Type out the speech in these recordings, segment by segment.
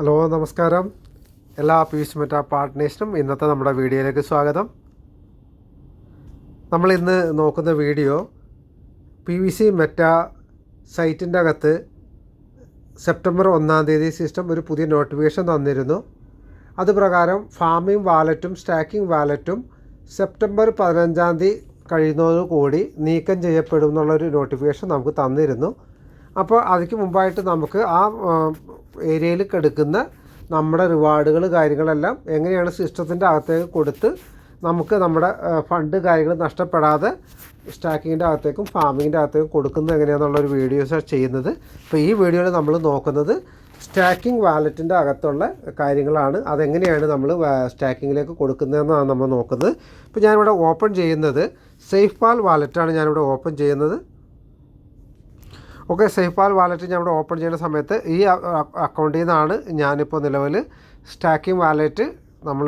Hello നമസ്കാരം. എല്ലാ piece Meta പാർട്ട്നേഴ്സിനും ഇന്നത്തെ നമ്മുടെ വീഡിയോയിലേക്ക് സ്വാഗതം. നമ്മളിന്ന് നോക്കുന്ന വീഡിയോ PVC മെറ്റ സൈറ്റിൻ്റെ അകത്ത് സെപ്റ്റംബർ 1 സിസ്റ്റം ഒരു പുതിയ നോട്ടിഫിക്കേഷൻ തന്നിരുന്നു. അതുപ്രകാരം ഫാമിംഗ് വാലറ്റും സ്റ്റാക്കിംഗ് വാലറ്റും സെപ്റ്റംബർ 15 കഴിയുന്നതോടുകൂടി നീക്കം ചെയ്യപ്പെടും എന്നുള്ളൊരു നോട്ടിഫിക്കേഷൻ നമുക്ക് തന്നിരുന്നു. അപ്പോൾ അതിക്ക് മുമ്പായിട്ട് നമുക്ക് ആ ഏരിയയിൽ കിടക്കുന്ന നമ്മുടെ റിവാർഡുകൾ കാര്യങ്ങളെല്ലാം എങ്ങനെയാണ് സിസ്റ്റത്തിൻ്റെ അകത്തേക്ക് കൊടുത്ത് നമുക്ക് നമ്മുടെ ഫണ്ട് കാര്യങ്ങൾ നഷ്ടപ്പെടാതെ സ്റ്റാക്കിങ്ങിൻ്റെ അകത്തേക്കും ഫാമിങ്ങിൻ്റെ അകത്തേക്കും കൊടുക്കുന്നത് എങ്ങനെയാണെന്നുള്ളൊരു വീഡിയോസാണ് ചെയ്യുന്നത്. അപ്പോൾ ഈ വീഡിയോയിൽ നമ്മൾ നോക്കുന്നത് സ്റ്റാക്കിംഗ് വാലറ്റിൻ്റെ അകത്തുള്ള കാര്യങ്ങളാണ്. അതെങ്ങനെയാണ് നമ്മൾ സ്റ്റാക്കിങ്ങിലേക്ക് കൊടുക്കുന്നതെന്നാണ് നമ്മൾ നോക്കുന്നത്. ഇപ്പോൾ ഞാനിവിടെ ഓപ്പൺ ചെയ്യുന്നത് സേഫ്പാൽ വാലറ്റാണ് ഞാനിവിടെ ഓപ്പൺ ചെയ്യുന്നത്. ഓക്കെ, സേഫ്പാൽ വാലറ്റ് ഞാൻ ഇവിടെ ഓപ്പൺ ചെയ്യുന്ന സമയത്ത് ഈ അക്കൗണ്ടിൽ നിന്നാണ് ഞാനിപ്പോൾ നിലവിൽ സ്റ്റാക്കിംഗ് വാലറ്റ് നമ്മൾ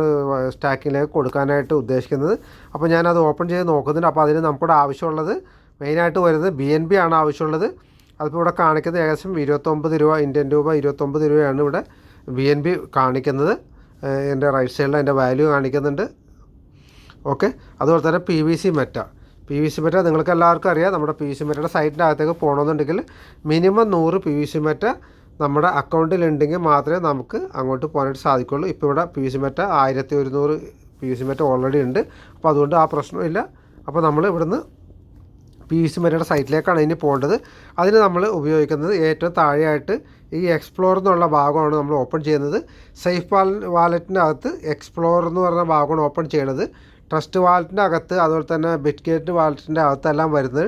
സ്റ്റാക്കിങ്ങിലേക്ക് കൊടുക്കാനായിട്ട് ഉദ്ദേശിക്കുന്നത്. അപ്പോൾ ഞാനത് ഓപ്പൺ ചെയ്ത് നോക്കുന്നുണ്ട്. അപ്പോൾ അതിന് നമുക്കിവിടെ ആവശ്യമുള്ളത് മെയിനായിട്ട് വരുന്നത് BNB ആണ് ആവശ്യമുള്ളത്. അതിപ്പോൾ ഇവിടെ കാണിക്കുന്നത് ഏകദേശം 29 രൂപ, ഇന്ത്യൻ രൂപ 29 രൂപയാണ് ഇവിടെ BNB കാണിക്കുന്നത്. എൻ്റെ റൈറ്റ് സൈഡിൽ അതിൻ്റെ വാല്യൂ കാണിക്കുന്നുണ്ട്. ഓക്കെ, അതുപോലെ തന്നെ PVC മെറ്റ നിങ്ങൾക്ക് എല്ലാവർക്കും അറിയാം. നമ്മുടെ PVC മെറ്റയുടെ സൈറ്റിൻ്റെ അകത്തേക്ക് പോകണമെന്നുണ്ടെങ്കിൽ മിനിമം 100 PVC മെറ്റ നമ്മുടെ അക്കൗണ്ടിൽ ഉണ്ടെങ്കിൽ മാത്രമേ നമുക്ക് അങ്ങോട്ട് പോകാനായിട്ട് സാധിക്കുള്ളൂ. ഇപ്പോൾ ഇവിടെ PVC Meta 1100 PVC Meta already ഉണ്ട്. അപ്പോൾ അതുകൊണ്ട് ആ പ്രശ്നമില്ല. അപ്പോൾ നമ്മൾ ഇവിടുന്ന് PVC മെറ്റയുടെ സൈറ്റിലേക്കാണ് ഇനി പോകേണ്ടത്. അതിന് നമ്മൾ ഉപയോഗിക്കുന്നത് ഏറ്റവും താഴെയായിട്ട് ഈ എക്സ്പ്ലോർ എന്നുള്ള ഭാഗമാണ് നമ്മൾ ഓപ്പൺ ചെയ്യുന്നത്. സേഫ് വാലറ്റിൻ്റെ അകത്ത് എക്സ്പ്ലോർ എന്ന് പറഞ്ഞ ഭാഗമാണ് ഓപ്പൺ ചെയ്യണത്. ട്രസ്റ്റ് വാലറ്റിൻ്റെ അകത്ത് അതുപോലെ തന്നെ ബിറ്റ്ഗേറ്റ് വാലറ്റിൻ്റെ അകത്തെല്ലാം വരുന്നത്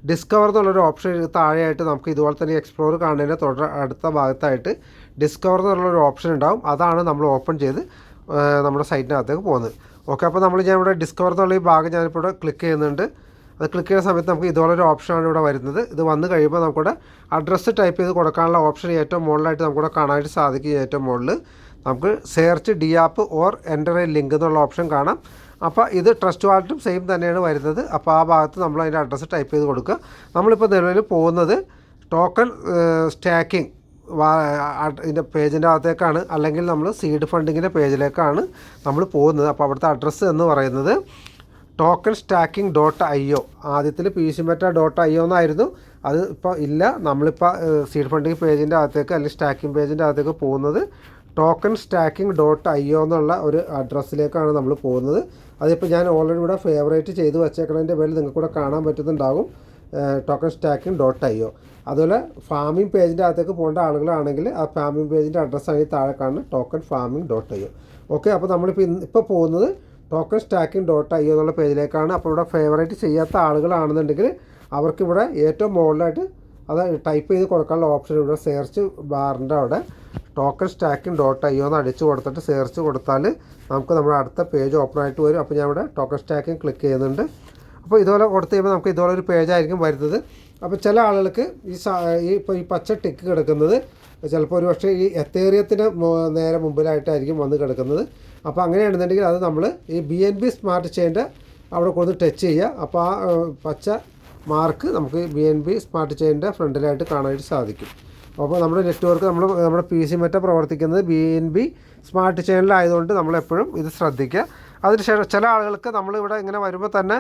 ഡിസ്കവർ എന്നുള്ളൊരു ഓപ്ഷൻ താഴെയായിട്ട് നമുക്ക് ഇതുപോലെ തന്നെ എക്സ്പ്ലോർ കാണുന്നതിൻ്റെ അടുത്ത ഭാഗത്തായിട്ട് ഡിസ്കവർ എന്നുള്ളൊരു ഓപ്ഷൻ ഉണ്ടാവും. അതാണ് നമ്മൾ ഓപ്പൺ ചെയ്ത് നമ്മുടെ സൈറ്റിനകത്തേക്ക് പോകുന്നത്. ഓക്കെ, അപ്പോൾ ഞാൻ ഇവിടെ ഡിസ്കവർ എന്നുള്ള ഈ ഭാഗം ഞാനിപ്പോൾ ഇവിടെ ക്ലിക്ക് ചെയ്യുന്നുണ്ട്. അത് ക്ലിക്ക് ചെയ്യുന്ന സമയത്ത് നമുക്ക് ഇതുപോലൊരു ഓപ്ഷനാണ് ഇവിടെ വരുന്നത്. ഇത് വന്നു കഴിയുമ്പോൾ നമുക്കിവിടെ അഡ്രസ്സ് ടൈപ്പ് ചെയ്ത് കൊടുക്കാനുള്ള ഓപ്ഷൻ ഏറ്റവും മുകളിലായിട്ട് നമുക്കിവിടെ കാണാനായിട്ട് സാധിക്കും. ഏറ്റവും മുകളിൽ നമുക്ക് search DApp or enter A link എന്നുള്ള ഓപ്ഷൻ കാണാം. അപ്പോൾ ഇത് ട്രസ്റ്റ് വാലറ്റും സെയിം തന്നെയാണ് വരുന്നത്. അപ്പോൾ ആ ഭാഗത്ത് നമ്മൾ അതിൻ്റെ അഡ്രസ്സ് ടൈപ്പ് ചെയ്ത് കൊടുക്കുക. നമ്മളിപ്പോൾ നിലവിൽ പോകുന്നത് ടോക്കൺ സ്റ്റാക്കിംഗ് ഇതിൻ്റെ പേജിൻ്റെ അകത്തേക്കാണ്, അല്ലെങ്കിൽ നമ്മൾ സീഡ് ഫണ്ടിങ്ങിൻ്റെ പേജിലേക്കാണ് നമ്മൾ പോകുന്നത്. അപ്പോൾ അവിടുത്തെ അഡ്രസ്സ് എന്ന് പറയുന്നത് tokenstacking.io. ആദ്യത്തിൽ PVCmeta.io എന്നായിരുന്നു. അത് ഇപ്പോൾ ഇല്ല. നമ്മളിപ്പോൾ സീഡ് ഫണ്ടിങ് പേജിൻ്റെ അകത്തേക്ക് അല്ലെങ്കിൽ സ്റ്റാക്കിംഗ് പേജിൻ്റെ അകത്തേക്ക് പോകുന്നത് tokenstacking.io എന്നുള്ള ഒരു അഡ്രസ്സിലേക്കാണ് നമ്മൾ പോകുന്നത്. അതിപ്പോൾ ഞാൻ ഓൾറെഡി ഇവിടെ ഫേവറേറ്റ് ചെയ്ത് വെച്ചേക്കുന്നതിൻ്റെ പേരിൽ നിങ്ങൾക്ക് ഇവിടെ കാണാൻ പറ്റുന്നുണ്ടാകും tokenstacking.io. അതുപോലെ ഫാമിംഗ് പേജിൻ്റെ അകത്തേക്ക് പോകേണ്ട ആളുകളാണെങ്കിൽ ആ ഫാമിംഗ് പേജിൻ്റെ അഡ്രസ്സാണ് ഈ താഴെ കാണുന്നത് tokenfarming.io. ഓക്കെ, അപ്പോൾ നമ്മളിപ്പോൾ പോകുന്നത് tokenstacking.io എന്നുള്ള പേജിലേക്കാണ്. അപ്പോൾ ഇവിടെ ഫേവറേറ്റ് ചെയ്യാത്ത ആളുകളാണെന്നുണ്ടെങ്കിൽ അവർക്കിവിടെ ഏറ്റവും മുകളിലായിട്ട് അത് ടൈപ്പ് ചെയ്ത് കൊടുക്കാനുള്ള ഓപ്ഷൻ ഇവിടെ സെർച്ച് ബാറിൻ്റെ അവിടെ tokenstacking.io എന്ന് അടിച്ച് കൊടുത്തിട്ട് സെർച്ച് കൊടുത്താൽ നമുക്ക് നമ്മുടെ അടുത്ത പേജ് ഓപ്പൺ ആയിട്ട് വരും. അപ്പോൾ ഞാൻ ഇവിടെ ടോക്കൺ സ്റ്റാക്കിംഗ് ക്ലിക്ക് ചെയ്യുന്നുണ്ട്. അപ്പോൾ ഇതുപോലെ കൊടുത്തു കഴിയുമ്പോൾ നമുക്ക് ഇതുപോലെ ഒരു പേജായിരിക്കും വരുന്നത്. അപ്പോൾ ചില ആളുകൾക്ക് ഇപ്പോൾ ഈ പച്ച ടിക്ക് കിടക്കുന്നത് ചിലപ്പോൾ ഒരു പക്ഷേ ഈ എത്തേറിയത്തിന് നേരെ മുമ്പിലായിട്ടായിരിക്കും വന്ന് കിടക്കുന്നത്. അപ്പോൾ അങ്ങനെയാണെന്നുണ്ടെങ്കിൽ അത് നമ്മൾ ഈ BNB സ്മാർട്ട് ചെയിൻ്റെ അവിടെ കൊണ്ട് ടച്ച് ചെയ്യുക. അപ്പോൾ ആ പച്ച മാർക്ക് നമുക്ക് BNB സ്മാർട്ട് ചെയിൻ്റെ ഫ്രണ്ടിലായിട്ട് കാണാനായിട്ട് സാധിക്കും. അപ്പോൾ നമ്മുടെ നെറ്റ്വർക്ക് നമ്മുടെ PVC മെറ്റ പ്രവർത്തിക്കുന്നത് BNB സ്മാർട്ട് ചെയിനിലായതുകൊണ്ട് നമ്മളെപ്പോഴും ഇത് ശ്രദ്ധിക്കുക. അതിനുശേഷം ചില ആളുകൾക്ക് നമ്മളിവിടെ ഇങ്ങനെ വരുമ്പോൾ തന്നെ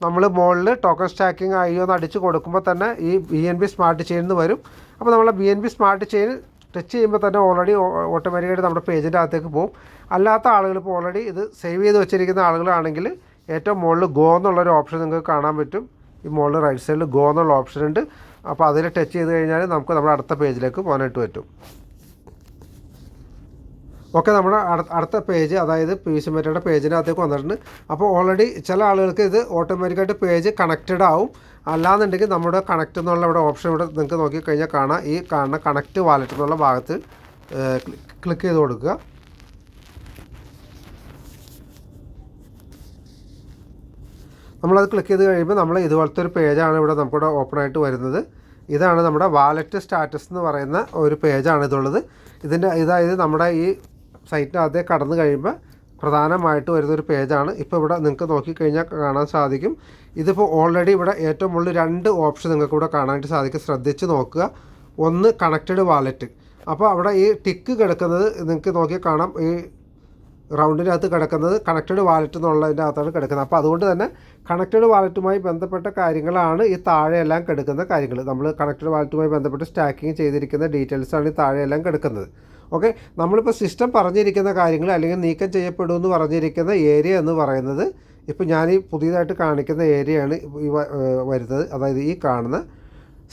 നമ്മൾ മുകളിൽ ടോക്കൺ സ്റ്റാക്കിംഗ് IO എന്ന് അടിച്ച് കൊടുക്കുമ്പോൾ തന്നെ ഈ BNB സ്മാർട്ട് ചെയിൻ എന്ന് വരും. അപ്പോൾ നമ്മൾ BNB സ്മാർട്ട് ചെയിൻ ടച്ച് ചെയ്യുമ്പോൾ തന്നെ ഓൾറെഡി ഓട്ടോമാറ്റിക്കായിട്ട് നമ്മുടെ പേജിൻ്റെ അകത്തേക്ക് പോകും. അല്ലാത്ത ആളുകൾ ഇപ്പോൾ ഓൾറെഡി ഇത് സേവ് ചെയ്ത് വെച്ചിരിക്കുന്ന ആളുകളാണെങ്കിൽ ഏറ്റവും മുകളിൽ ഗോ എന്നുള്ളൊരു ഓപ്ഷൻ നിങ്ങൾക്ക് കാണാൻ പറ്റും. ഈ മുകളിൽ റൈറ്റ് സൈഡിൽ ഗോ എന്നുള്ള ഓപ്ഷൻ ഉണ്ട്. അപ്പോൾ അതിൽ ടച്ച് ചെയ്ത് കഴിഞ്ഞാൽ നമുക്ക് നമ്മുടെ അടുത്ത പേജിലേക്ക് പോകാനായിട്ട് പറ്റും. ഓക്കെ, നമ്മുടെ അടുത്ത പേജ് അതായത് PVC മെറ്റയുടെ പേജിനകത്തേക്ക് വന്നിട്ടുണ്ട്. അപ്പോൾ ഓൾറെഡി ചില ആളുകൾക്ക് ഇത് ഓട്ടോമാറ്റിക്കായിട്ട് പേജ് കണക്റ്റഡ് ആവും. അല്ലാന്നുണ്ടെങ്കിൽ നമ്മുടെ കണക്റ്റ് എന്നുള്ള ഇവിടെ ഓപ്ഷൻ ഇവിടെ നിങ്ങൾക്ക് നോക്കിക്കഴിഞ്ഞാൽ കാണാം. ഈ കാണുന്ന കണക്റ്റ് വാലറ്റ് എന്നുള്ള ഭാഗത്ത് ക്ലിക്ക് ചെയ്ത് കൊടുക്കുക. നമ്മളത് ക്ലിക്ക് ചെയ്ത് കഴിയുമ്പോൾ നമ്മൾ ഇതുപോലത്തെ ഒരു പേജാണ് ഇവിടെ നമുക്കിവിടെ ഓപ്പൺ ആയിട്ട് വരുന്നത്. ഇതാണ് നമ്മുടെ വാലറ്റ് സ്റ്റാറ്റസ് എന്ന് പറയുന്ന ഒരു പേജാണ് ഇതുള്ളത്. ഇതായത് നമ്മുടെ ഈ സൈറ്റിനകത്ത് കടന്നു കഴിയുമ്പോൾ പ്രധാനമായിട്ട് വരുന്നൊരു പേജാണ്. ഇപ്പോൾ ഇവിടെ നിങ്ങൾക്ക് നോക്കിക്കഴിഞ്ഞാൽ കാണാൻ സാധിക്കും. ഇതിപ്പോൾ ഓൾറെഡി ഇവിടെ ഏറ്റവും മുകളിൽ 2 ഓപ്ഷൻ നിങ്ങൾക്ക് ഇവിടെ കാണാനായിട്ട് സാധിക്കും. ശ്രദ്ധിച്ച് നോക്കുക. ഒന്ന് കണക്റ്റഡ് വാലറ്റ്, അപ്പോൾ അവിടെ ഈ ടിക്ക് കിടക്കുന്നത് നിങ്ങൾക്ക് നോക്കി കാണാം. ഈ റൗണ്ടിനകത്ത് കിടക്കുന്നത് കണക്റ്റഡ് വാലറ്റ് എന്നുള്ളതിൻ്റെ അകത്താണ് കിടക്കുന്നത്. അപ്പോൾ അതുകൊണ്ട് തന്നെ കണക്റ്റഡ് വാലറ്റുമായി ബന്ധപ്പെട്ട കാര്യങ്ങളാണ് ഈ താഴെയെല്ലാം കിടക്കുന്ന കാര്യങ്ങൾ. നമ്മൾ കണക്റ്റഡ് വാലറ്റുമായി ബന്ധപ്പെട്ട് സ്റ്റാക്കിങ് ചെയ്തിരിക്കുന്ന ഡീറ്റെയിൽസാണ് ഈ താഴെയെല്ലാം കിടക്കുന്നത്. ഓക്കെ, നമ്മളിപ്പോൾ സിസ്റ്റം പറഞ്ഞിരിക്കുന്ന കാര്യങ്ങൾ അല്ലെങ്കിൽ നീക്കം ചെയ്യപ്പെടുമെന്ന് പറഞ്ഞിരിക്കുന്ന ഏരിയ എന്ന് പറയുന്നത് ഇപ്പോൾ ഞാൻ ഈ പുതിയതായിട്ട് കാണിക്കുന്ന ഏരിയയാണ് ഈ വരുന്നത്. അതായത് ഈ കാണുന്ന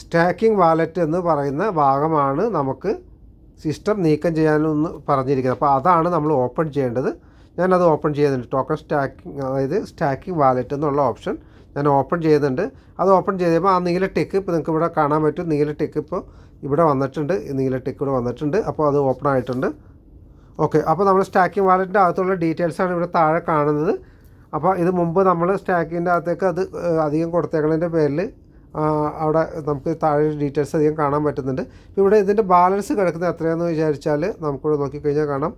സ്റ്റാക്കിംഗ് വാലറ്റ് എന്ന് പറയുന്ന ഭാഗമാണ് നമുക്ക് സിസ്റ്റം നീക്കം ചെയ്യാനെന്ന് പറഞ്ഞിരിക്കുന്നത്. അപ്പോൾ അതാണ് നമ്മൾ ഓപ്പൺ ചെയ്യേണ്ടത്. ഞാനത് ഓപ്പൺ ചെയ്യുന്നുണ്ട്. ടോക്കൺ സ്റ്റാക്കിംഗ്, അതായത് സ്റ്റാക്കിംഗ് വാലറ്റ് എന്നുള്ള ഓപ്ഷൻ ഞാൻ ഓപ്പൺ ചെയ്യുന്നുണ്ട്. അത് ഓപ്പൺ ചെയ്യുമ്പോൾ ആ നീല ടിക്ക് ഇപ്പോൾ നിങ്ങൾക്ക് ഇവിടെ കാണാൻ പറ്റും. നീല ടിക്ക് ഇപ്പോൾ ഇവിടെ വന്നിട്ടുണ്ട്. നീല ടിക്ക് ഇവിടെ വന്നിട്ടുണ്ട്. അപ്പോൾ അത് ഓപ്പൺ ആയിട്ടുണ്ട്. ഓക്കെ, അപ്പോൾ നമ്മൾ സ്റ്റാക്കിംഗ് വാലറ്റിൻ്റെ അകത്തുള്ള ഡീറ്റെയിൽസാണ് ഇവിടെ താഴെ കാണുന്നത്. അപ്പോൾ ഇത് മുമ്പ് നമ്മൾ സ്റ്റാക്കിൻ്റെ അകത്തേക്ക് അത് അധികം കൊടുത്തേക്കുന്നതിൻ്റെ പേരിൽ അവിടെ നമുക്ക് താഴെ ഡീറ്റെയിൽസ് അധികം കാണാൻ പറ്റുന്നുണ്ട്. ഇവിടെ ഇതിൻ്റെ ബാലൻസ് കിടക്കുന്നത് എത്രയാണെന്ന് വിചാരിച്ചാൽ നമുക്കിവിടെ നോക്കിക്കഴിഞ്ഞാൽ കാണാം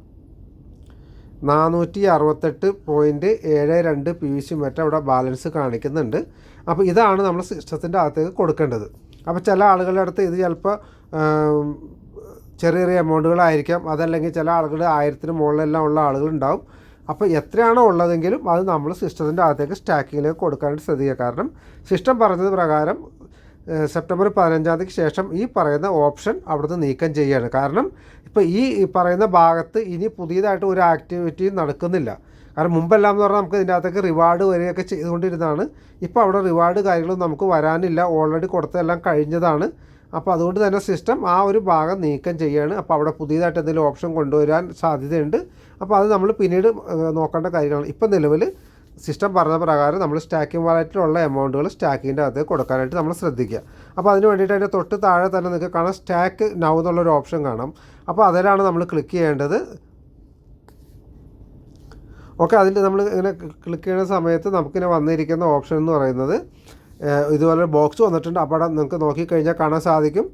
468.72 PVC മെറ്റ അവിടെ ബാലൻസ് കാണിക്കുന്നുണ്ട്. അപ്പോൾ ഇതാണ് നമ്മൾ സിസ്റ്റത്തിൻ്റെ അകത്തേക്ക് കൊടുക്കേണ്ടത്. അപ്പോൾ ചില ആളുകളുടെ അടുത്ത് ഇത് ചിലപ്പോൾ ചെറിയ ചെറിയ എമൗണ്ടുകളായിരിക്കാം. അതല്ലെങ്കിൽ ചില ആളുകൾ 1000-ന് മുകളിലെല്ലാം ഉള്ള ആളുകളുണ്ടാവും. അപ്പോൾ എത്രയാണോ ഉള്ളതെങ്കിലും അത് നമ്മൾ സിസ്റ്റത്തിൻ്റെ അകത്തേക്ക് സ്റ്റാക്കിങ്ങിലേക്ക് കൊടുക്കാനായിട്ട് ശ്രദ്ധിക്കുക. കാരണം സിസ്റ്റം പറഞ്ഞത് പ്രകാരം സെപ്റ്റംബർ 15 ശേഷം ഈ പറയുന്ന ഓപ്ഷൻ അവിടുന്ന് നീക്കം ചെയ്യുകയാണ്. കാരണം ഇപ്പോൾ ഈ പറയുന്ന ഭാഗത്ത് ഇനി പുതിയതായിട്ട് ഒരു ആക്ടിവിറ്റിയും നടക്കുന്നില്ല. കാരണം മുമ്പെല്ലാം എന്ന് പറഞ്ഞാൽ നമുക്ക് ഇതിൻ്റെ അകത്തേക്ക് റിവാർഡ് വരികയൊക്കെ ചെയ്തുകൊണ്ടിരുന്നതാണ്. ഇപ്പോൾ അവിടെ റിവാർഡ് കാര്യങ്ങളൊന്നും നമുക്ക് വരാനില്ല. ഓൾറെഡി കൊടുത്തതെല്ലാം കഴിഞ്ഞതാണ്. അപ്പോൾ അതുകൊണ്ട് തന്നെ സിസ്റ്റം ആ ഒരു ഭാഗം നീക്കം ചെയ്യുകയാണ്. അപ്പോൾ അവിടെ പുതിയതായിട്ട് എന്തെങ്കിലും ഓപ്ഷൻ കൊണ്ടുവരാൻ സാധ്യതയുണ്ട്. അപ്പോൾ അത് നമ്മൾ പിന്നീട് നോക്കേണ്ട കാര്യങ്ങളാണ്. ഇപ്പോൾ നിലവിൽ സിസ്റ്റം പറഞ്ഞ പ്രകാരം നമ്മൾ സ്റ്റാക്കിംഗ് വാലറ്റിലുള്ള എമൗണ്ടുകൾ സ്റ്റാക്കിങ്ങിൻ്റെ അകത്ത് കൊടുക്കാനായിട്ട് നമ്മൾ ശ്രദ്ധിക്കുക. അപ്പോൾ അതിന് വേണ്ടിയിട്ട് അതിൻ്റെ തൊട്ട് താഴെ തന്നെ നിങ്ങൾക്ക് കാണാം സ്റ്റാക്ക് നൗ എന്നുള്ളൊരു ഓപ്ഷൻ കാണാം. അപ്പോൾ അതിലാണ് നമ്മൾ ക്ലിക്ക് ചെയ്യേണ്ടത്. ഓക്കെ, അതിൽ നമ്മൾ ഇങ്ങനെ ക്ലിക്ക് ചെയ്യുന്ന സമയത്ത് നമുക്കിങ്ങനെ വന്നിരിക്കുന്ന ഓപ്ഷൻ എന്ന് പറയുന്നത് ഇതുപോലെ ബോക്സ് വന്നിട്ടുണ്ട്. അപ്പോൾ അവിടെ നിങ്ങൾക്ക് നോക്കിക്കഴിഞ്ഞാൽ കാണാൻ സാധിക്കും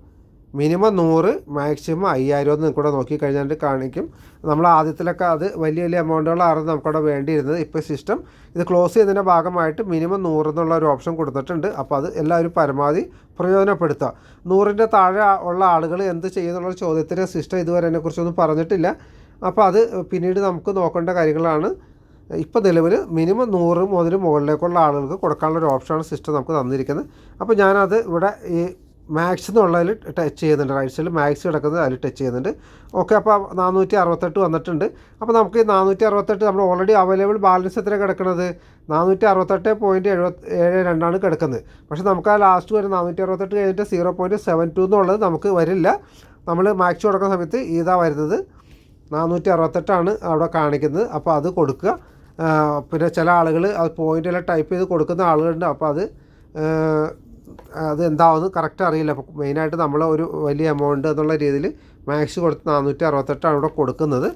മിനിമം 100, മാക്സിമം 5000 എന്ന് നിങ്ങൾക്കൂടെ നോക്കിക്കഴിഞ്ഞാൽ കാണിക്കും. നമ്മൾ ആദ്യത്തിലൊക്കെ അത് വലിയ വലിയ എമൗണ്ടുകളായിരുന്നു നമുക്കവിടെ വേണ്ടിയിരുന്നത്. ഇപ്പോൾ സിസ്റ്റം ഇത് ക്ലോസ് ചെയ്യുന്നതിൻ്റെ ഭാഗമായിട്ട് മിനിമം 100 എന്നുള്ള ഒരു ഓപ്ഷൻ കൊടുത്തിട്ടുണ്ട്. അപ്പോൾ അത് എല്ലാവരും പരമാവധി പ്രയോജനപ്പെടുത്തുക. 100ൻ്റെ താഴെ ഉള്ള ആളുകൾ എന്ത് ചെയ്യുന്നുള്ള ചോദ്യത്തിന് സിസ്റ്റം ഇതുവരെ അതിനെക്കുറിച്ചൊന്നും പറഞ്ഞിട്ടില്ല. അപ്പോൾ അത് പിന്നീട് നമുക്ക് നോക്കേണ്ട കാര്യങ്ങളാണ്. ഇപ്പോൾ നിലവിൽ മിനിമം 100 മുതൽ മുകളിലേക്കുള്ള ആളുകൾക്ക് കൊടുക്കാനുള്ളൊരു ഓപ്ഷനാണ് സിസ്റ്റം നമുക്ക് തന്നിരിക്കുന്നത്. അപ്പോൾ ഞാനത് ഇവിടെ ഈ മാക്സ് എന്നുള്ളതിൽ ടച്ച് ചെയ്യുന്നുണ്ട്. റൈറ്റ് സൈഡിൽ മാക്സ് കിടക്കുന്നത് അതിൽ ടച്ച് ചെയ്യുന്നുണ്ട്. ഓക്കെ, അപ്പോൾ 468 വന്നിട്ടുണ്ട്. അപ്പോൾ നമുക്ക് ഈ 468 നമ്മൾ ഓൾറെഡി അവൈലബിൾ ബാലൻസ് എത്ര കിടക്കുന്നത് 468.72 കിടക്കുന്നത്. പക്ഷേ നമുക്ക് ആ ലാസ്റ്റ് വരെ 468 കഴിഞ്ഞിട്ട് 0.72 എന്നുള്ളത് നമുക്ക് വരില്ല. നമ്മൾ മാക്സ് കൊടുക്കുന്ന സമയത്ത് ഇതാ വരുന്നത് 468 അവിടെ കാണിക്കുന്നത്. അപ്പോൾ അത് കൊടുക്കുക. പിന്നെ ചില ആളുകൾ അത് പോയിൻ്റെല്ലാം ടൈപ്പ് ചെയ്ത് കൊടുക്കുന്ന ആളുകളുണ്ട്. അപ്പോൾ അത് എന്താവുമെന്ന് കറക്റ്റ് അറിയില്ല. അപ്പോൾ മെയിനായിട്ട് നമ്മൾ ഒരു വലിയ എമൗണ്ട് എന്നുള്ള രീതിയിൽ മാക്സ് കൊടുത്ത് 468 ഇവിടെ കൊടുക്കുന്നത്.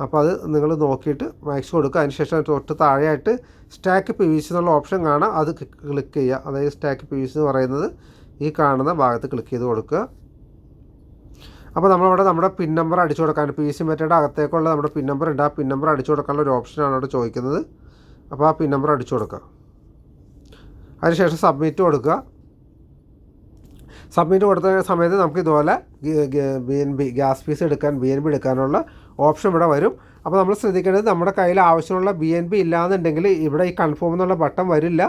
അപ്പോൾ അത് നിങ്ങൾ നോക്കിയിട്ട് മാക്സ് കൊടുക്കുക. അതിനുശേഷം തൊട്ട് താഴെയായിട്ട് സ്റ്റാക്ക് PVC എന്നുള്ള ഓപ്ഷൻ കാണാം. അത് ക്ലിക്ക് ചെയ്യുക. അതായത് സ്റ്റാക്ക് PVC എന്ന് പറയുന്നത് ഈ കാണുന്ന ഭാഗത്ത് ക്ലിക്ക് ചെയ്ത് കൊടുക്കുക. അപ്പോൾ നമ്മളവിടെ നമ്മുടെ പിൻ നമ്പർ അടിച്ചു കൊടുക്കാൻ PVC മെറ്റയുടെ അകത്തേക്കുള്ള നമ്മുടെ പിൻ നമ്പർ ഉണ്ട്. ആ പിൻ നമ്പർ അടിച്ചു കൊടുക്കാനുള്ള ഒരു ഓപ്ഷനാണ് അവിടെ ചോദിക്കുന്നത്. അപ്പോൾ ആ പിൻ നമ്പർ അടിച്ചു കൊടുക്കുക. അതിനുശേഷം സബ്മിറ്റ് കൊടുക്കുക. സബ്മിറ്റ് കൊടുത്ത സമയത്ത് നമുക്ക് ഇതുപോലെ BNB ഗ്യാസ് ഫീസ് എടുക്കാൻ BNB എടുക്കാനുള്ള ഓപ്ഷൻ ഇവിടെ വരും. അപ്പോൾ നമ്മൾ ശ്രദ്ധിക്കേണ്ടത് നമ്മുടെ കയ്യിൽ ആവശ്യമുള്ള BNB ഇല്ലാന്നുണ്ടെങ്കിൽ ഇവിടെ ഈ കൺഫേം എന്നുള്ള ബട്ടൺ വരില്ല.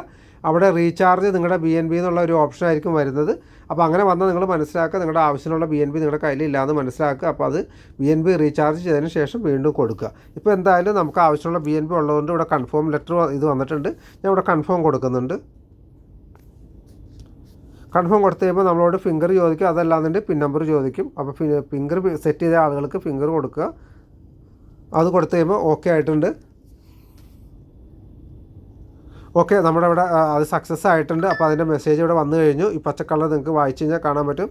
അവിടെ റീചാർജ് നിങ്ങളുടെ BNB എന്നുള്ള ഒരു ഓപ്ഷൻ ആയിരിക്കും വരുന്നത്. അപ്പോൾ അങ്ങനെ വന്നാൽ നിങ്ങൾ മനസ്സിലാക്കുക നിങ്ങളുടെ ആവശ്യമുള്ള BNB നിങ്ങളുടെ കയ്യിൽ ഇല്ലാന്ന് മനസ്സിലാക്കുക. അപ്പോൾ അത് BNB റീചാർജ് ചെയ്തതിന് ശേഷം വീണ്ടും കൊടുക്കുക. ഇപ്പോൾ എന്തായാലും നമുക്ക് ആവശ്യമുള്ള BNB ഉള്ളതുകൊണ്ട് ഇവിടെ കൺഫേം ലെറ്റർ ഇത് വന്നിട്ടുണ്ട്. ഞാൻ ഇവിടെ കൺഫേം കൊടുക്കുന്നുണ്ട്. കൺഫേം കൊടുത്തു കഴിയുമ്പോൾ നമ്മളോട് ഫിംഗർ ചോദിക്കും. അതല്ലാന്നുണ്ടെങ്കിൽ പിൻ നമ്പർ ചോദിക്കും. അപ്പോൾ ഫിംഗർ സെറ്റ് ചെയ്ത ആളുകൾക്ക് ഫിംഗർ കൊടുക്കുക. അത് കൊടുത്തു കഴിയുമ്പോൾ ഓക്കെ ആയിട്ടുണ്ട്. ഓക്കെ, നമ്മുടെ ഇവിടെ അത് സക്സസ് ആയിട്ടുണ്ട്. അപ്പോൾ അതിൻ്റെ മെസ്സേജ് ഇവിടെ വന്നു കഴിഞ്ഞു. ഈ പച്ച കളർ നിങ്ങൾക്ക് വായിച്ചു കഴിഞ്ഞാൽ കാണാൻ പറ്റും.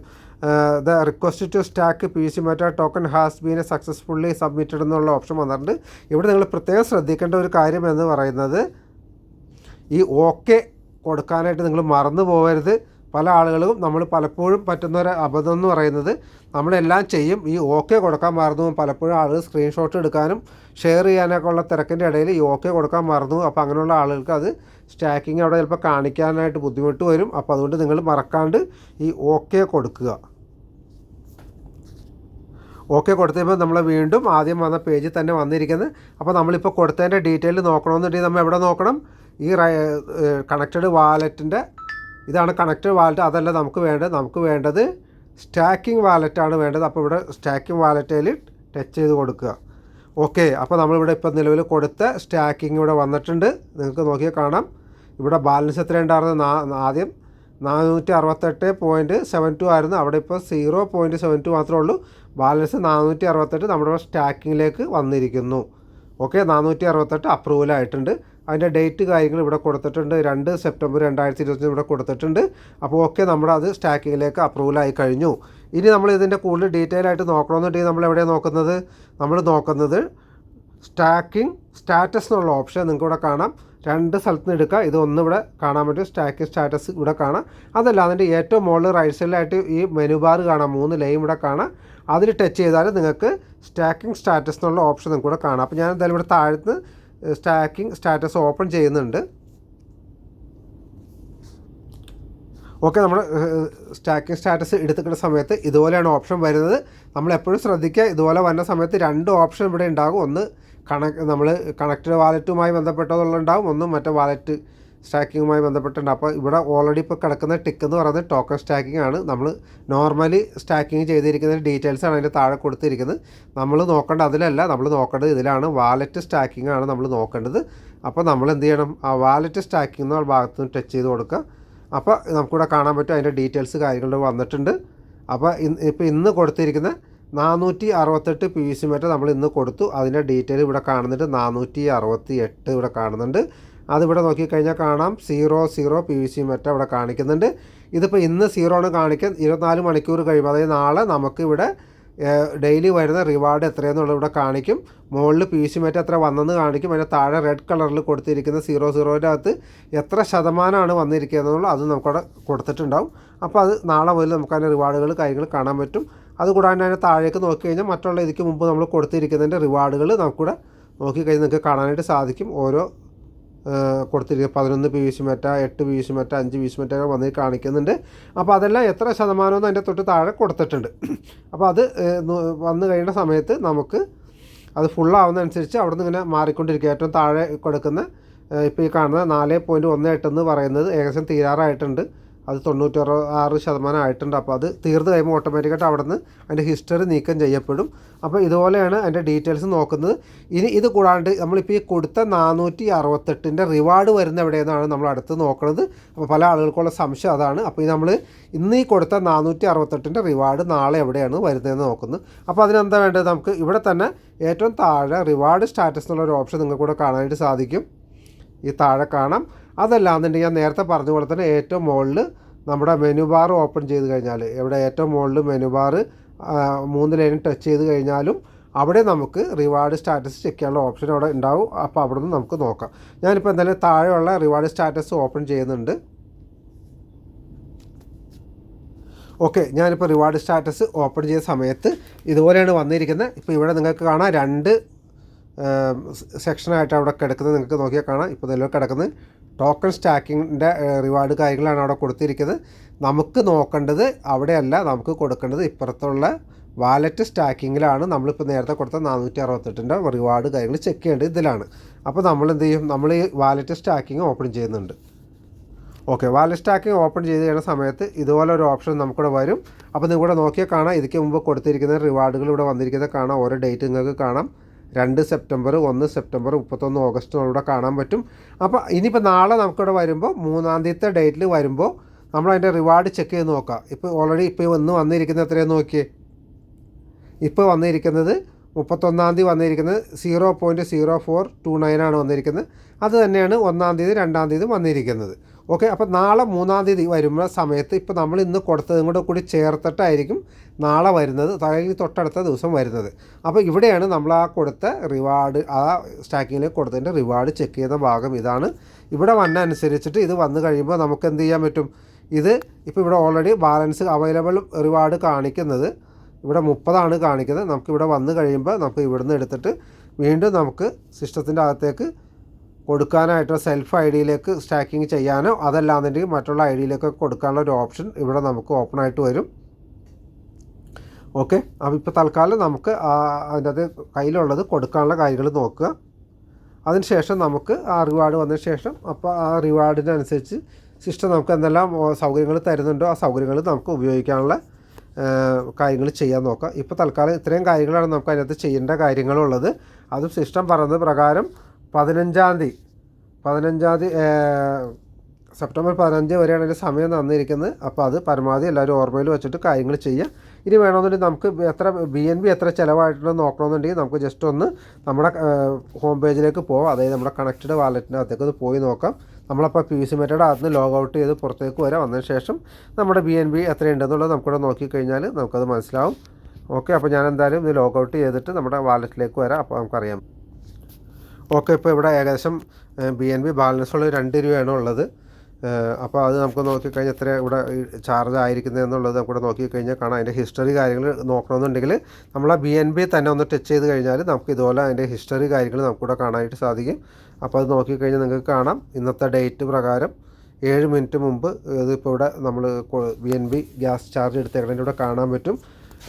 The request to stack PVC meta token has been successfully submitted എന്നുള്ള ഓപ്ഷൻ വന്നിട്ടുണ്ട്. ഇവിടെ നിങ്ങൾ പ്രത്യേകം ശ്രദ്ധിക്കേണ്ട ഒരു കാര്യം എന്ന് പറയുന്നത് ഈ ഓക്കെ കൊടുക്കാനായിട്ട് നിങ്ങൾ മറന്നു പോകരുത്. പല ആളുകളും നമ്മൾ പലപ്പോഴും പറ്റുന്നൊരു അബദ്ധം എന്ന് പറയുന്നത് നമ്മളെല്ലാം ചെയ്യും, ഈ ഓക്കെ കൊടുക്കാൻ മറന്നു. പലപ്പോഴും ആളുകൾ സ്ക്രീൻഷോട്ട് എടുക്കാനും ഷെയർ ചെയ്യാനൊക്കെ ഉള്ള തിരക്കിൻ്റെ ഇടയിൽ ഈ ഓക്കെ കൊടുക്കാൻ മറന്നു. അപ്പോൾ അങ്ങനെയുള്ള ആളുകൾക്ക് അത് സ്റ്റാക്കിങ് അവിടെ ചിലപ്പോൾ കാണിക്കാനായിട്ട് ബുദ്ധിമുട്ട് വരും. അപ്പോൾ അതുകൊണ്ട് നിങ്ങൾ മറക്കാണ്ട് ഈ ഓക്കെ കൊടുക്കുക. ഓക്കെ കൊടുത്തപ്പോൾ നമ്മൾ വീണ്ടും ആദ്യം വന്ന പേജിൽ തന്നെ വന്നിരിക്കുന്നത്. അപ്പോൾ നമ്മളിപ്പോൾ കൊടുത്തതിൻ്റെ ഡീറ്റെയിൽ നോക്കണമെന്നുണ്ടെങ്കിൽ നമ്മൾ എവിടെ നോക്കണം? ഈ കണക്റ്റഡ് വാലറ്റിൻ്റെ ഇതാണ് കണക്റ്റഡ് വാലറ്റ്. അതല്ല നമുക്ക് വേണ്ടത് സ്റ്റാക്കിംഗ് വാലറ്റാണ് വേണ്ടത്. അപ്പോൾ ഇവിടെ സ്റ്റാക്കിംഗ് വാലറ്റിൽ ടച്ച് ചെയ്ത് കൊടുക്കുക. ഓക്കെ, അപ്പോൾ നമ്മളിവിടെ ഇപ്പോൾ നിലവിൽ കൊടുത്ത സ്റ്റാക്കിംഗ് ഇവിടെ വന്നിട്ടുണ്ട്. നിങ്ങൾക്ക് നോക്കിയാൽ കാണാം. ഇവിടെ ബാലൻസ് എത്ര ഉണ്ടായിരുന്നു? ആദ്യം 468.72 ആയിരുന്നു. അവിടെ ഇപ്പോൾ 0.72 മാത്രമേ ഉള്ളൂ. ബാലൻസ് 468 നമ്മുടെ സ്റ്റാക്കിങ്ങിലേക്ക് വന്നിരിക്കുന്നു. ഓക്കെ, 468 അപ്രൂവലായിട്ടുണ്ട്. അതിൻ്റെ ഡേറ്റ് കാര്യങ്ങൾ ഇവിടെ കൊടുത്തിട്ടുണ്ട്. 2 സെപ്റ്റംബർ 2020 ഇവിടെ കൊടുത്തിട്ടുണ്ട്. അപ്പോൾ ഓക്കെ, നമ്മുടെ അത് സ്റ്റാക്കിങ്ങിലേക്ക് അപ്രൂവലായി കഴിഞ്ഞു. ഇനി നമ്മൾ ഇതിൻ്റെ കൂടുതൽ ഡീറ്റെയിൽ ആയിട്ട് നോക്കണമെന്നുണ്ടെങ്കിൽ നമ്മൾ എവിടെയാണ് നോക്കുന്നത്? നമ്മൾ നോക്കുന്നത് സ്റ്റാക്കിംഗ് സ്റ്റാറ്റസ് എന്നുള്ള ഓപ്ഷൻ നിങ്ങൾക്ക് ഇവിടെ കാണാം. 2 സ്ഥലത്ത് നിന്ന് എടുക്കുക. ഇത് ഒന്ന് ഇവിടെ കാണാൻ പറ്റും. സ്റ്റാക്കിംഗ് സ്റ്റാറ്റസ് ഇവിടെ കാണാം. അതല്ല, അതിൻ്റെ ഏറ്റവും മുകളിൽ റൈറ്റ് സൈഡിലായിട്ട് ഈ മെനു ബാർ കാണാം. 3 ലൈൻ ഇവിടെ കാണാം. അതിൽ ടച്ച് ചെയ്താൽ നിങ്ങൾക്ക് സ്റ്റാക്കിംഗ് സ്റ്റാറ്റസ് എന്നുള്ള ഓപ്ഷൻ നിങ്ങൾക്ക് ഇവിടെ കാണാം. അപ്പോൾ ഞാൻ എന്തായാലും ഇവിടെ താഴത്ത് സ്റ്റാക്കിംഗ് സ്റ്റാറ്റസ് ഓപ്പൺ ചെയ്യുന്നുണ്ട്. ഓക്കെ, നമ്മൾ സ്റ്റാക്കിംഗ് സ്റ്റാറ്റസ് എടുത്തിക്കുന്ന സമയത്ത് ഇതുപോലെയാണ് ഓപ്ഷൻ വരുന്നത്. നമ്മൾ എപ്പോഴും ശ്രദ്ധിക്കുക, ഇതുപോലെ വരുന്ന സമയത്ത് 2 ഓപ്ഷൻ ഇവിടെ ഉണ്ടാകും. ഒന്ന് നമ്മൾ കണക്റ്റഡ് വാലറ്റുമായി ബന്ധപ്പെട്ടതുണ്ടാകും, ഒന്ന് മറ്റേ വാലറ്റ് സ്റ്റാക്കിങ്ങുമായി ബന്ധപ്പെട്ടുണ്ട്. അപ്പോൾ ഇവിടെ ഓൾറെഡി ഇപ്പോൾ കിടക്കുന്ന ടിക്ക് എന്ന് പറയുന്നത് ടോക്കൺ സ്റ്റാക്കിംഗ് ആണ്. നമ്മൾ നോർമലി സ്റ്റാക്കിങ് ചെയ്തിരിക്കുന്ന ഡീറ്റെയിൽസാണ് അതിൻ്റെ താഴെ കൊടുത്തിരിക്കുന്നത്. നമ്മൾ നോക്കേണ്ടത് അതിലല്ല, നമ്മൾ നോക്കേണ്ടത് ഇതിലാണ്. വാലറ്റ് സ്റ്റാക്കിംഗ് ആണ് നമ്മൾ നോക്കേണ്ടത്. അപ്പോൾ നമ്മൾ എന്ത് ചെയ്യണം? ആ വാലറ്റ് സ്റ്റാക്കിംഗ് എന്ന ഭാഗത്ത് നിന്ന് ടച്ച് ചെയ്ത് കൊടുക്കുക. അപ്പോൾ നമുക്കിവിടെ കാണാൻ പറ്റും അതിൻ്റെ ഡീറ്റെയിൽസ് കാര്യങ്ങൾ വന്നിട്ടുണ്ട്. അപ്പോൾ ഇപ്പോൾ ഇന്ന് കൊടുത്തിരിക്കുന്ന 468 PVC മെറ്റ നമ്മൾ ഇന്ന് കൊടുത്തു. അതിൻ്റെ ഡീറ്റെയിൽ ഇവിടെ കാണുന്നുണ്ട്. 468 ഇവിടെ കാണുന്നുണ്ട്. അതിവിടെ നോക്കിക്കഴിഞ്ഞാൽ കാണാം 00 PVC മെറ്റ ഇവിടെ കാണിക്കുന്നുണ്ട്. ഇതിപ്പോൾ ഇന്ന് 0 ആണ് കാണിക്കാൻ. 24 മണിക്കൂർ കഴിയുമ്പോൾ, അതായത് നാളെ നമുക്കിവിടെ ഡെയിലി വരുന്ന റിവാർഡ് എത്രയെന്നുള്ളത് ഇവിടെ കാണിക്കും. മുകളിൽ PVC മെറ്റ എത്ര വന്നെന്ന് കാണിക്കും. അതിൻ്റെ താഴെ റെഡ് കളറിൽ കൊടുത്തിരിക്കുന്ന 00ൻ്റെ അകത്ത് എത്ര ശതമാനമാണ് വന്നിരിക്കുന്നതെന്നുള്ളത് അത് നമുക്കവിടെ കൊടുത്തിട്ടുണ്ടാവും. അപ്പോൾ അത് നാളെ മുതൽ നമുക്ക് അതിൻ്റെ റിവാർഡുകൾ കാര്യങ്ങൾ കാണാൻ പറ്റും. അതുകൂടാതെ അതിൻ്റെ താഴേക്ക് നോക്കിക്കഴിഞ്ഞാൽ മറ്റുള്ള ഇതിക്ക് മുമ്പ് നമ്മൾ കൊടുത്തിരിക്കുന്നതിൻ്റെ റിവാർഡുകൾ നമുക്കിവിടെ നോക്കിക്കഴിഞ്ഞാൽ നിങ്ങൾക്ക് കാണാനായിട്ട് സാധിക്കും. ഓരോ കൊടുത്തിരിക്കുക 11 PVC Meta, 8 PVC Meta, 5 PVC മെറ്റൊക്കെ വന്ന് കാണിക്കുന്നുണ്ട്. അപ്പോൾ അതെല്ലാം എത്ര ശതമാനമെന്ന് അതിൻ്റെ തൊട്ട് താഴെ കൊടുത്തിട്ടുണ്ട്. അപ്പോൾ അത് വന്നു കഴിയുന്ന സമയത്ത് നമുക്ക് അത് ഫുള്ളാവുന്നതനുസരിച്ച് അവിടെ നിന്ന് ഇങ്ങനെ മാറിക്കൊണ്ടിരിക്കുക. ഏറ്റവും താഴെ കൊടുക്കുന്ന ഇപ്പോൾ ഈ കാണുന്ന 4.18 എന്ന് പറയുന്നത് ഏകദേശം തീരാറായിട്ടുണ്ട്. അത് 96% ആയിട്ടുണ്ട്. അപ്പോൾ അത് തീർന്നു കഴിയുമ്പോൾ ഓട്ടോമാറ്റിക്കായിട്ട് അവിടെ നിന്ന് അതിൻ്റെ ഹിസ്റ്ററി നീക്കം ചെയ്യപ്പെടും. അപ്പോൾ ഇതുപോലെയാണ് അതിൻ്റെ ഡീറ്റെയിൽസ് നോക്കുന്നത്. ഇനി ഇത് കൂടാണ്ട് നമ്മളിപ്പോൾ ഈ കൊടുത്ത 468ൻ്റെ റിവാർഡ് വരുന്ന എവിടെയെന്നാണ് നമ്മൾ അടുത്ത് നോക്കുന്നത്. അപ്പോൾ പല ആളുകൾക്കുള്ള സംശയം അതാണ്. അപ്പോൾ നമ്മൾ ഇന്ന് ഈ കൊടുത്ത 468ൻ്റെ റിവാർഡ് നാളെ എവിടെയാണ് വരുന്നതെന്ന് നോക്കുന്നത്. അപ്പോൾ അതിനെന്താ വേണ്ടത്? നമുക്ക് ഇവിടെ തന്നെ ഏറ്റവും താഴെ റിവാർഡ് സ്റ്റാറ്റസ് എന്നുള്ളൊരു ഓപ്ഷൻ നിങ്ങൾക്ക് കൂടെ കാണാനായിട്ട് സാധിക്കും. ഈ താഴെ കാണാം. അതല്ലാന്നുണ്ടെങ്കിൽ ഞാൻ നേരത്തെ പറഞ്ഞ പോലെ തന്നെ ഏറ്റവും മുകളിൽ നമ്മുടെ മെനു ബാർ ഓപ്പൺ ചെയ്ത് കഴിഞ്ഞാൽ, ഇവിടെ ഏറ്റവും മുകളിൽ മെനു ബാർ 3 ലൈനിൽ ടച്ച് ചെയ്ത് കഴിഞ്ഞാലും അവിടെ നമുക്ക് റിവാർഡ് സ്റ്റാറ്റസ് ചെക്ക് ചെയ്യാനുള്ള ഓപ്ഷൻ അവിടെ ഉണ്ടാവും. അപ്പോൾ അവിടെ നിന്ന് നമുക്ക് നോക്കാം. ഞാനിപ്പോൾ എന്തായാലും താഴെയുള്ള റിവാർഡ് സ്റ്റാറ്റസ് ഓപ്പൺ ചെയ്യുന്നുണ്ട്. ഓക്കെ, ഞാനിപ്പോൾ റിവാർഡ് സ്റ്റാറ്റസ് ഓപ്പൺ ചെയ്ത സമയത്ത് ഇതുപോലെയാണ് വന്നിരിക്കുന്നത്. ഇപ്പോൾ ഇവിടെ നിങ്ങൾക്ക് കാണാം 2 സെക്ഷനായിട്ട് അവിടെ കിടക്കുന്നത് നിങ്ങൾക്ക് നോക്കിയാൽ കാണാം. ഇപ്പോൾ നിലവിൽ കിടക്കുന്നത് ടോക്കൺ സ്റ്റാക്കിങ്ങിൻ്റെ റിവാർഡ് കാര്യങ്ങളാണ് അവിടെ കൊടുത്തിരിക്കുന്നത്. നമുക്ക് നോക്കേണ്ടത് അവിടെയല്ല, നമുക്ക് കൊടുക്കേണ്ടത് ഇപ്പുറത്തുള്ള വാലറ്റ് സ്റ്റാക്കിങ്ങിലാണ്. നമ്മളിപ്പോൾ നേരത്തെ കൊടുത്ത 468ൻ്റെ റിവാർഡ് കാര്യങ്ങൾ ചെക്ക് ചെയ്യേണ്ടത് ഇതിലാണ്. അപ്പോൾ നമ്മൾ എന്ത് ചെയ്യും? നമ്മൾ ഈ വാലറ്റ് സ്റ്റാക്കിങ് ഓപ്പൺ ചെയ്യുന്നുണ്ട്. ഓക്കെ, വാലറ്റ് സ്റ്റാക്കിങ് ഓപ്പൺ ചെയ്ത് കഴിയുന്ന സമയത്ത് ഇതുപോലെ ഒരു ഓപ്ഷൻ നമുക്കിവിടെ വരും. അപ്പോൾ നിങ്ങളിവിടെ നോക്കിയാൽ കാണാം ഇതിക്ക് മുമ്പ് കൊടുത്തിരിക്കുന്ന റിവാർഡുകൾ ഇവിടെ വന്നിരിക്കുന്നത് കാണാം. ഓരോ ഡേറ്റ് നിങ്ങൾക്ക് കാണാം. 2 സെപ്റ്റംബർ, 1 സെപ്റ്റംബർ, 31 ഓഗസ്റ്റ് ഇവിടെ കാണാൻ പറ്റും. അപ്പോൾ ഇനിയിപ്പോൾ നാളെ നമുക്കിവിടെ വരുമ്പോൾ 3-ാമത്തെ ഡേറ്റിൽ വരുമ്പോൾ നമ്മളതിൻ്റെ റിവാർഡ് ചെക്ക് ചെയ്ത് നോക്കാം. ഇപ്പോൾ ഓൾറെഡി ഇപ്പോൾ ഇന്ന് വന്നിരിക്കുന്നത് എത്രയെന്ന് നോക്കിയേ. ഇപ്പോൾ വന്നിരിക്കുന്നത് 31-ാം തീയതി വന്നിരിക്കുന്നത് 0.0429 ആണ് വന്നിരിക്കുന്നത്. അത് തന്നെയാണ് 1-ാം തീയതി 2-ാം തീയതി വന്നിരിക്കുന്നത്. ഓക്കെ, അപ്പോൾ നാളെ 3-ാം തീയതി വരുമ്പോൾ സമയത്ത് ഇപ്പോൾ നമ്മൾ ഇന്ന് കൊടുത്തതും കൂടി ചേർത്തിട്ടായിരിക്കും നാളെ വരുന്നത്, അല്ലെങ്കിൽ തൊട്ടടുത്ത ദിവസം വരുന്നത്. അപ്പോൾ ഇവിടെയാണ് നമ്മൾ ആ കൊടുത്ത റിവാർഡ്, ആ സ്റ്റാക്കിങ്ങിലേക്ക് കൊടുത്തതിൻ്റെ റിവാർഡ് ചെക്ക് ചെയ്യുന്ന ഭാഗം ഇതാണ്. ഇവിടെ വന്ന അനുസരിച്ചിട്ട് ഇത് വന്നു കഴിയുമ്പോൾ നമുക്ക് എന്ത് ചെയ്യാൻ പറ്റും? ഇത് ഇപ്പോൾ ഇവിടെ ഓൾറെഡി ബാലൻസ് അവൈലബിൾ റിവാർഡ് കാണിക്കുന്നത് ഇവിടെ 30 കാണിക്കുന്നത്. നമുക്കിവിടെ വന്നു കഴിയുമ്പോൾ നമുക്ക് ഇവിടുന്ന് എടുത്തിട്ട് വീണ്ടും നമുക്ക് സിസ്റ്റത്തിൻ്റെ അകത്തേക്ക് കൊടുക്കാനായിട്ടുള്ള സെൽഫ് ഐ ഡിയിലേക്ക് സ്റ്റാക്കിങ് ചെയ്യാനോ അതല്ലാന്നുണ്ടെങ്കിൽ മറ്റുള്ള ഐ ഡിയിലേക്കൊക്കെ കൊടുക്കാനുള്ള ഒരു ഓപ്ഷൻ ഇവിടെ നമുക്ക് ഓപ്പൺ ആയിട്ട് വരും. ഓക്കെ. അപ്പോൾ ഇപ്പോൾ തൽക്കാലം നമുക്ക് അതിൻ്റെ അത് കയ്യിലുള്ളത് കൊടുക്കാനുള്ള കാര്യങ്ങൾ നോക്കുക. അതിനുശേഷം നമുക്ക് ആ റിവാർഡ് വന്നതിന് ശേഷം അപ്പോൾ ആ റിവാർഡിനനുസരിച്ച് സിസ്റ്റം നമുക്ക് എന്തെല്ലാം സൗകര്യങ്ങൾ തരുന്നുണ്ടോ ആ സൗകര്യങ്ങൾ നമുക്ക് ഉപയോഗിക്കാനുള്ള കാര്യങ്ങൾ ചെയ്യാൻ നോക്കാം. ഇപ്പോൾ തൽക്കാലം ഇത്രയും കാര്യങ്ങളാണ് നമുക്ക് അതിനകത്ത് ചെയ്യേണ്ട കാര്യങ്ങളുള്ളത്. അതും സിസ്റ്റം പറയുന്നത് പ്രകാരം 15-ാം തീയതി സെപ്റ്റംബർ 15 വരെയാണ് അതിൻ്റെ സമയം തന്നിരിക്കുന്നത്. അപ്പോൾ അത് പരമാവധി എല്ലാവരും ഓർമ്മയിൽ വെച്ചിട്ട് കാര്യങ്ങൾ ചെയ്യുക. ഇനി വേണമെന്നുണ്ടെങ്കിൽ നമുക്ക് എത്ര BNB എത്ര ചിലവായിട്ടുണ്ടെന്ന് നോക്കണമെന്നുണ്ടെങ്കിൽ നമുക്ക് ജസ്റ്റ് ഒന്ന് നമ്മുടെ ഹോം പേജിലേക്ക് പോകാം. അതായത് നമ്മുടെ കണക്റ്റഡ് വാലറ്റിൻ്റെ അകത്തേക്ക് ഒന്ന് പോയി നോക്കാം. നമ്മളപ്പോൾ PVC മെത്തേഡ് അതിന് ലോഗ് ഔട്ട് ചെയ്ത് പുറത്തേക്ക് വരാം. വന്നതിന് ശേഷം നമ്മുടെ BNB എത്രയുണ്ടെന്നുള്ളത് നമുക്കിവിടെ നോക്കിക്കഴിഞ്ഞാൽ നമുക്കത് മനസ്സിലാവും. ഓക്കെ. അപ്പോൾ ഞാൻ എന്തായാലും ഇത് ലോഗ് ഔട്ട് ചെയ്തിട്ട് നമ്മുടെ വാലറ്റിലേക്ക് വരാം. അപ്പോൾ നമുക്കറിയാം. ഓക്കെ. ഇപ്പോൾ ഇവിടെ ഏകദേശം BNB ബാലൻസ് ഉള്ള 2 രൂപയാണ് ഉള്ളത്. അപ്പോൾ അത് നമുക്ക് നോക്കിക്കഴിഞ്ഞാൽ എത്ര ഇവിടെ ചാർജ് ആയിരിക്കുന്നത് എന്നുള്ളത് നമുക്കിവിടെ നോക്കിക്കഴിഞ്ഞാൽ കാണാം. അതിൻ്റെ ഹിസ്റ്ററി കാര്യങ്ങൾ നോക്കണമെന്നുണ്ടെങ്കിൽ നമ്മൾ ആ BNB തന്നെ ഒന്ന് ടച്ച് ചെയ്ത് കഴിഞ്ഞാൽ നമുക്ക് ഇതുപോലെ അതിൻ്റെ ഹിസ്റ്ററി കാര്യങ്ങൾ നമുക്കിവിടെ കാണാനായിട്ട് സാധിക്കും. അപ്പോൾ അത് നോക്കിക്കഴിഞ്ഞാൽ നിങ്ങൾക്ക് കാണാം ഇന്നത്തെ ഡേറ്റ് പ്രകാരം 7 മിനിറ്റ് മുമ്പ് ഇതിപ്പോൾ ഇവിടെ നമ്മൾ BNB ഗ്യാസ് ചാർജ് എടുത്തേക്കുന്നതിൻ്റെ ഇവിടെ കാണാൻ പറ്റും.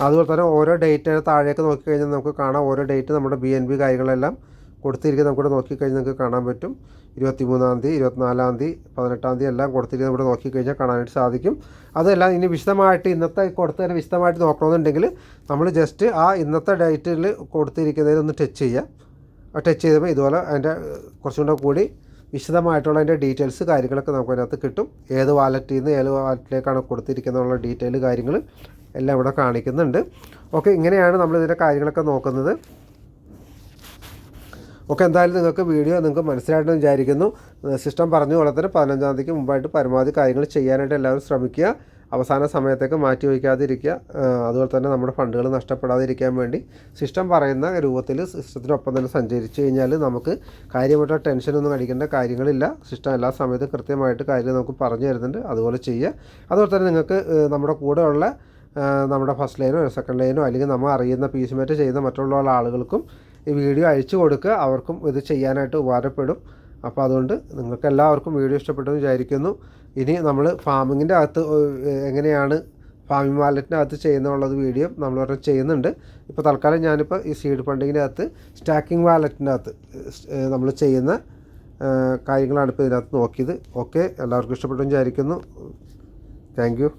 അതുപോലെ തന്നെ ഓരോ ഡേറ്റ് താഴേക്ക് നോക്കിക്കഴിഞ്ഞാൽ നമുക്ക് കാണാം ഓരോ ഡേറ്റ് നമ്മുടെ BNB കാര്യങ്ങളെല്ലാം കൊടുത്തിരിക്കുന്നത് നമുക്കിവിടെ നോക്കിക്കഴിഞ്ഞാൽ നിങ്ങൾക്ക് കാണാൻ പറ്റും. 23-ാം തീയതി, 24-ാം തീയതി, 18-ാം തീയതി എല്ലാം കൊടുത്തിരിക്കുന്നത് ഇവിടെ നോക്കിക്കഴിഞ്ഞാൽ കാണാനായിട്ട് സാധിക്കും. അതെല്ലാം ഇനി വിശദമായിട്ട് ഇന്നത്തെ കൊടുത്തതിന് വിശദമായിട്ട് നോക്കണമെന്നുണ്ടെങ്കിൽ നമ്മൾ ജസ്റ്റ് ആ ഇന്നത്തെ ഡേറ്റിൽ കൊടുത്തിരിക്കുന്നതിനൊന്ന് ടച്ച് ചെയ്യുക. ടച്ച് ചെയ്തപ്പോൾ ഇതുപോലെ അതിൻ്റെ കുറച്ചും കൂടി വിശദമായിട്ടുള്ള അതിൻ്റെ ഡീറ്റെയിൽസ് കാര്യങ്ങളൊക്കെ നമുക്ക് അതിനകത്ത് കിട്ടും. ഏത് വാലറ്റിൽ നിന്ന് ഏത് വാലറ്റിലേക്കാണ് കൊടുത്തിരിക്കുന്നതിനുള്ള ഡീറ്റെയിൽ കാര്യങ്ങൾ എല്ലാം ഇവിടെ കാണിക്കുന്നുണ്ട്. ഓക്കെ. ഇങ്ങനെയാണ് നമ്മളിതിൻ്റെ കാര്യങ്ങളൊക്കെ നോക്കുന്നത്. ഓക്കെ. എന്തായാലും നിങ്ങൾക്ക് മനസ്സിലായിട്ടെന്ന് വിചാരിക്കുന്നു. സിസ്റ്റം പറഞ്ഞ പോലെ തന്നെ 15-ാം തീയതിക്ക് മുമ്പായിട്ട് പരമാവധി കാര്യങ്ങൾ ചെയ്യാനായിട്ട് എല്ലാവരും ശ്രമിക്കുക. അവസാന സമയത്തേക്ക് മാറ്റി വയ്ക്കാതിരിക്കുക. അതുപോലെ തന്നെ നമ്മുടെ ഫണ്ടുകൾ നഷ്ടപ്പെടാതിരിക്കാൻ വേണ്ടി സിസ്റ്റം പറയുന്ന രൂപത്തിൽ സിസ്റ്റത്തിനൊപ്പം തന്നെ സഞ്ചരിച്ച് കഴിഞ്ഞാൽ നമുക്ക് കാര്യമായിട്ട് ടെൻഷനൊന്നും അടിക്കേണ്ട കാര്യങ്ങളില്ല. സിസ്റ്റം എല്ലാ സമയത്തും കൃത്യമായിട്ട് കാര്യങ്ങൾ നമുക്ക് പറഞ്ഞു തരുന്നുണ്ട്. അതുപോലെ ചെയ്യുക. അതുപോലെ തന്നെ നിങ്ങൾക്ക് നമ്മുടെ കൂടെയുള്ള നമ്മുടെ ഫസ്റ്റ് ലൈനോ സെക്കൻഡ് ലൈനോ അല്ലെങ്കിൽ നമ്മൾ അറിയുന്ന PVC മെറ്റ് ചെയ്യുന്ന മറ്റുള്ള ആളുകൾക്കും ഈ വീഡിയോ അയച്ചു കൊടുക്കുക. അവർക്കും ഇത് ചെയ്യാനായിട്ട് ഉപകാരപ്പെടും. അപ്പോൾ അതുകൊണ്ട് നിങ്ങൾക്ക് എല്ലാവർക്കും വീഡിയോ ഇഷ്ടപ്പെട്ടെന്ന് വിചാരിക്കുന്നു. ഇനി നമ്മൾ ഫാമിങ്ങിൻ്റെ അകത്ത് എങ്ങനെയാണ് ഫാമിംഗ് വാലറ്റിൻ്റെ അകത്ത് ചെയ്യുന്നുള്ളത് വീഡിയോ നമ്മൾ ചെയ്യുന്നുണ്ട്. ഇപ്പോൾ തൽക്കാലം ഞാനിപ്പോൾ ഈ സീഡ് ഫണ്ടിങ്ങിൻ്റെ അകത്ത് സ്റ്റാക്കിംഗ് വാലറ്റിൻ്റെ അകത്ത് നമ്മൾ ചെയ്യുന്ന കാര്യങ്ങളാണ് ഇപ്പോൾ ഇതിനകത്ത് നോക്കിയത്. ഓക്കെ. എല്ലാവർക്കും ഇഷ്ടപ്പെട്ടെന്ന് വിചാരിക്കുന്നു. Thank you.